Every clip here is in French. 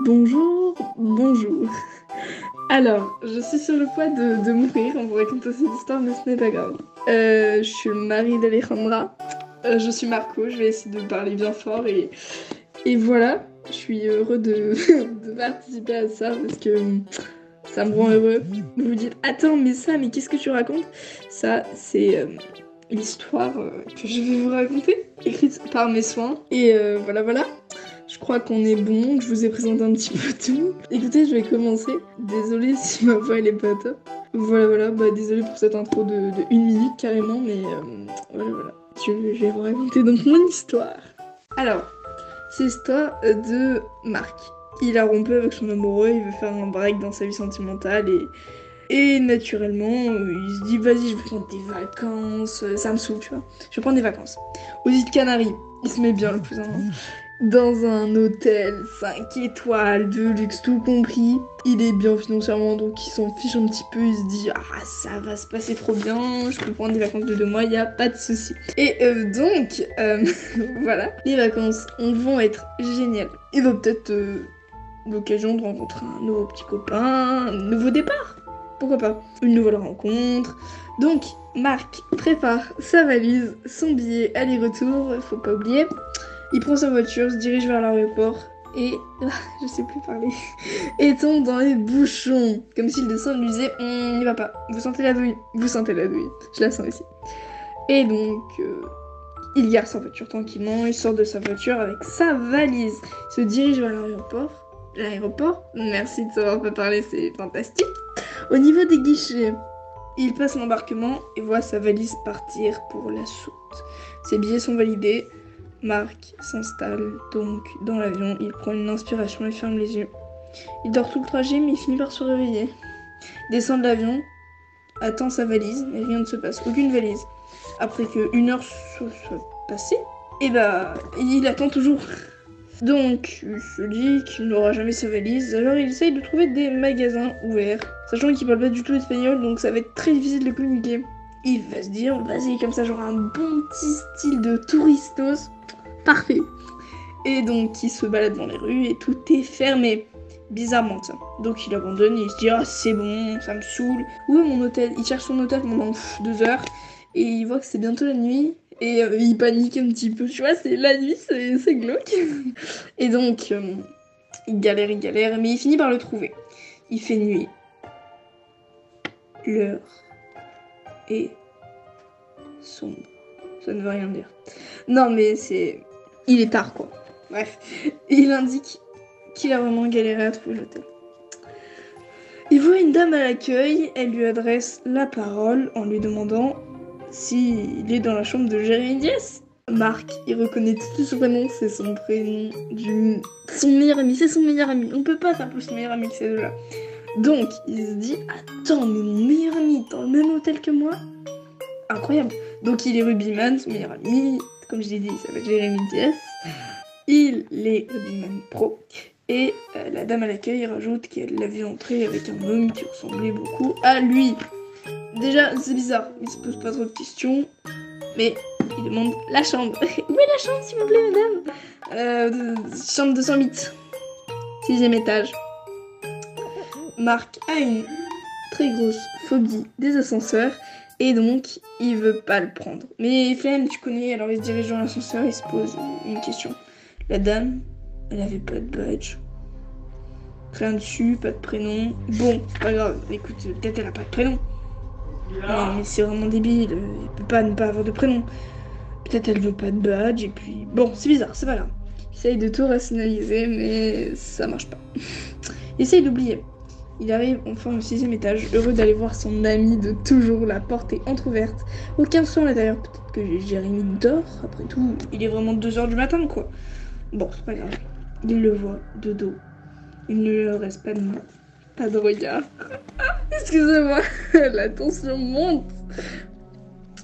Bonjour, bonjour. Alors, je suis sur le point de mourir en vous racontant cette histoire, mais ce n'est pas grave. Je suis le mari d'Alejandra. Je suis Marco, je vais essayer de parler bien fort et voilà. Je suis heureux de participer à ça parce que ça me rend heureux. Vous vous dites, attends, mais qu'est-ce que tu racontes? Ça, c'est l'histoire que je vais vous raconter, écrite par mes soins. Et voilà. Je crois qu'on est bon, que je vous ai présenté un petit peu tout. Écoutez, je vais commencer. Désolée si ma voix elle est pas top. Voilà, bah désolée pour cette intro de 1 minute carrément, mais voilà. Je vais vous raconter donc mon histoire. Alors, c'est l'histoire de Marc. Il a rompu avec son amoureux, il veut faire un break dans sa vie sentimentale et naturellement, il se dit vas-y, je vais prendre des vacances, ça me saoule, tu vois. Je vais prendre des vacances. Aux îles Canaries, il se met bien le cousin, hein. Dans un hôtel 5 étoiles, de luxe tout compris. Il est bien financièrement, donc il s'en fiche un petit peu. Il se dit, ah, ça va se passer trop bien, je peux prendre des vacances de 2 mois, il n'y a pas de souci. Et donc, voilà, les vacances vont être géniales. Il va peut-être l'occasion de rencontrer un nouveau petit copain, un nouveau départ. Pourquoi pas? Une nouvelle rencontre. Donc, Marc prépare sa valise, son billet aller-retour, faut pas oublier. Il prend sa voiture, se dirige vers l'aéroport et... je sais plus parler. Et tombe dans les bouchons. Comme si le dessin lui disait n'y va pas. Vous sentez la douille? Vous sentez la douille. Je la sens ici. Et donc, il gare sa voiture tranquillement. Il sort de sa voiture avec sa valise. Il se dirige vers l'aéroport. Merci de savoir pas parler, c'est fantastique. Au niveau des guichets, il passe l'embarquement et voit sa valise partir pour la soute. Ses billets sont validés. Marc s'installe donc dans l'avion, il prend une inspiration et ferme les yeux. Il dort tout le trajet mais il finit par se réveiller. Descend de l'avion, attend sa valise, mais rien ne se passe, aucune valise. Après que 1 heure soit passée, et bah il attend toujours. Donc il se dit qu'il n'aura jamais sa valise, alors il essaye de trouver des magasins ouverts, sachant qu'il parle pas du tout espagnol, donc ça va être très difficile de communiquer. Il va se dire, vas-y, comme ça j'aurai un bon petit style de touristos. Parfait. Et donc il se balade dans les rues et tout est fermé. Bizarrement ça. Donc il abandonne et il se dit ah c'est bon, ça me saoule. Où est mon hôtel? Il cherche son hôtel pendant 2 heures et il voit que c'est bientôt la nuit et il panique un petit peu. Tu vois, c'est la nuit, c'est glauque. Et donc il galère, mais il finit par le trouver. Il fait nuit. L'heure est sombre. Ça ne veut rien dire. Non mais c'est... Il est tard, quoi. Bref, il indique qu'il a vraiment galéré à trouver l'hôtel. Il voit une dame à l'accueil, elle lui adresse la parole en lui demandant s'il est dans la chambre de Jérémy Diaz. Marc, il reconnaît tout de suite son prénom, c'est son prénom son meilleur ami, c'est son meilleur ami. On peut pas faire plus meilleur ami que ces deux-là. Donc, il se dit, attends, mais mon meilleur ami dans le même hôtel que moi? Incroyable. Donc, il est rugbyman, son meilleur ami. Comme je l'ai dit, il s'appelle Jérémy Diaz. Il est rugbyman pro. Et la dame à l'accueil rajoute qu'elle l'a vu entrer avec un homme qui ressemblait beaucoup à lui. Déjà, c'est bizarre. Il se pose pas trop de questions. Mais il demande la chambre. Où est la chambre, s'il vous plaît, madame? Chambre 208. 6e étage. Marc a une très grosse phobie des ascenseurs. Et donc, il veut pas le prendre. Mais flemme, tu connais, alors il se dirige dans l'ascenseur et il se pose une question. La dame, elle avait pas de badge. Rien dessus, pas de prénom. Bon, c'est pas grave, écoute, peut-être elle a pas de prénom. Non, mais c'est vraiment débile, elle peut pas ne pas avoir de prénom. Peut-être elle veut pas de badge, et puis... Bon, c'est bizarre, c'est pas grave. Il essaye de tout rationaliser, mais ça marche pas. Il essaye d'oublier. Il arrive enfin au 6e étage, heureux d'aller voir son ami de toujours, la porte est entrouverte. Aucun son à l'intérieur, peut-être que Jérémy dort, après tout, il est vraiment 2 heures du matin, quoi. Bon, c'est pas grave. Il le voit de dos. Il ne lui reste pas de main, pas de regard. Excusez-moi, la tension monte.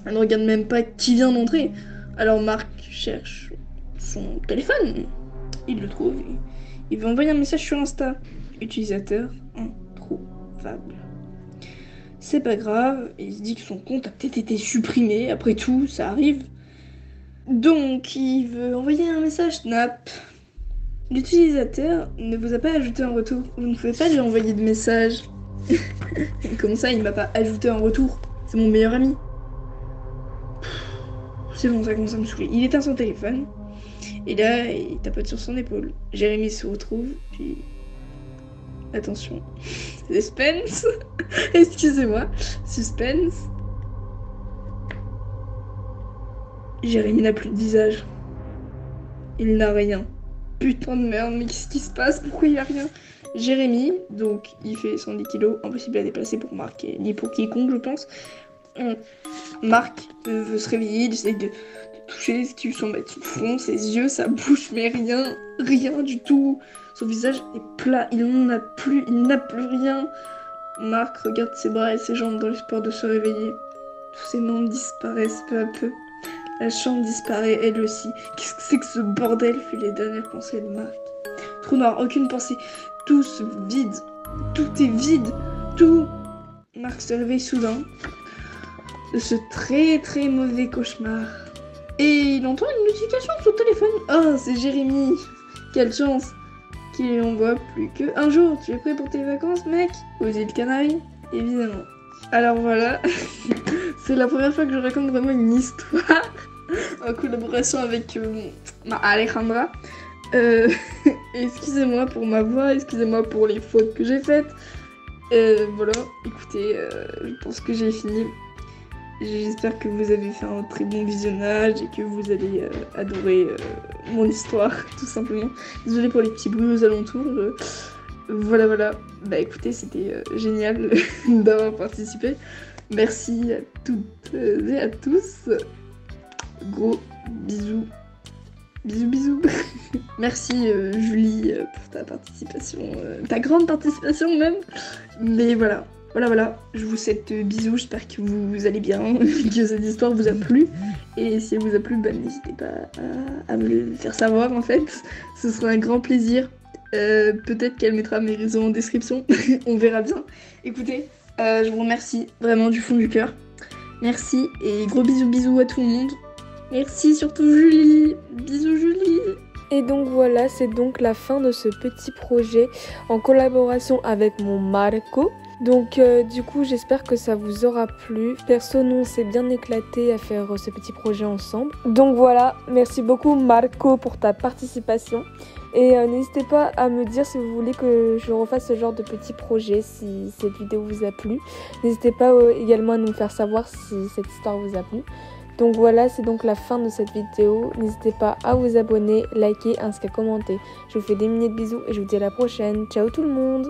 Elle ne regarde même pas qui vient d'entrer. Alors Marc cherche son téléphone. Il le trouve. Il veut envoyer un message sur Insta. Utilisateur introuvable. C'est pas grave. Il se dit que son compte a peut-être été supprimé. Après tout, ça arrive. Donc, il veut envoyer un message Snap. L'utilisateur ne vous a pas ajouté en retour. Vous ne pouvez pas lui envoyer de message. Comment ça, il m'a pas ajouté en retour? C'est mon meilleur ami. C'est bon, ça commence à me saouler. Il éteint son téléphone. Et là, il tapote sur son épaule. Jérémy se retrouve, puis... Attention. Suspense. Excusez-moi. Suspense. Jérémy n'a plus de visage. Il n'a rien. Putain de merde, mais qu'est-ce qui se passe? Pourquoi il n'y a rien? Jérémy, donc il fait 110 kilos, impossible à déplacer pour Marc, ni pour quiconque, je pense. Marc veut se réveiller, il essaie de toucher ce qui lui semble être son front, ses yeux, sa bouche, mais rien, rien du tout. Son visage est plat, il n'en a plus, il n'a plus rien. Marc regarde ses bras et ses jambes dans l'espoir de se réveiller. Tous ses membres disparaissent peu à peu. La chambre disparaît elle aussi. Qu'est-ce que c'est que ce bordel? Fut les dernières pensées de Marc. Trou noir, aucune pensée. Tout se vide. Tout est vide. Tout. Marc se réveille soudain de ce très très mauvais cauchemar. Et il entend une notification sur son téléphone. Oh, c'est Jérémy. Quelle chance qu'il lui envoie plus que un jour. Tu es prêt pour tes vacances, mec? Aux îles Canaries, évidemment. Alors voilà, c'est la première fois que je raconte vraiment une histoire en collaboration avec Alejandra. Excusez-moi pour ma voix, excusez-moi pour les fautes que j'ai faites. Voilà, écoutez, je pense que j'ai fini. J'espère que vous avez fait un très bon visionnage et que vous allez adorer mon histoire, tout simplement. Désolée pour les petits bruits aux alentours. Voilà. Bah écoutez, c'était génial d'avoir participé. Merci à toutes et à tous. Gros bisous. Bisous. Merci Julie pour ta participation, ta grande participation même. Mais voilà. Je vous souhaite bisous, j'espère que vous allez bien, que cette histoire vous a plu. Et si elle vous a plu, bah, n'hésitez pas à me le faire savoir en fait. Ce sera un grand plaisir. Peut-être qu'elle mettra mes réseaux en description. On verra bien. Écoutez, je vous remercie vraiment du fond du cœur. Merci et gros bisous à tout le monde. Merci surtout Julie. Bisous Julie. Et donc voilà, c'est donc la fin de ce petit projet en collaboration avec mon Marco. Donc du coup j'espère que ça vous aura plu. Perso nous on s'est bien éclaté à faire ce petit projet ensemble. Donc voilà, merci beaucoup Marco pour ta participation. Et n'hésitez pas à me dire si vous voulez que je refasse ce genre de petit projet, si cette vidéo vous a plu. N'hésitez pas également à nous faire savoir si cette histoire vous a plu. Donc voilà, c'est donc la fin de cette vidéo. N'hésitez pas à vous abonner, liker ainsi qu'à commenter. Je vous fais des milliers de bisous et je vous dis à la prochaine. Ciao tout le monde!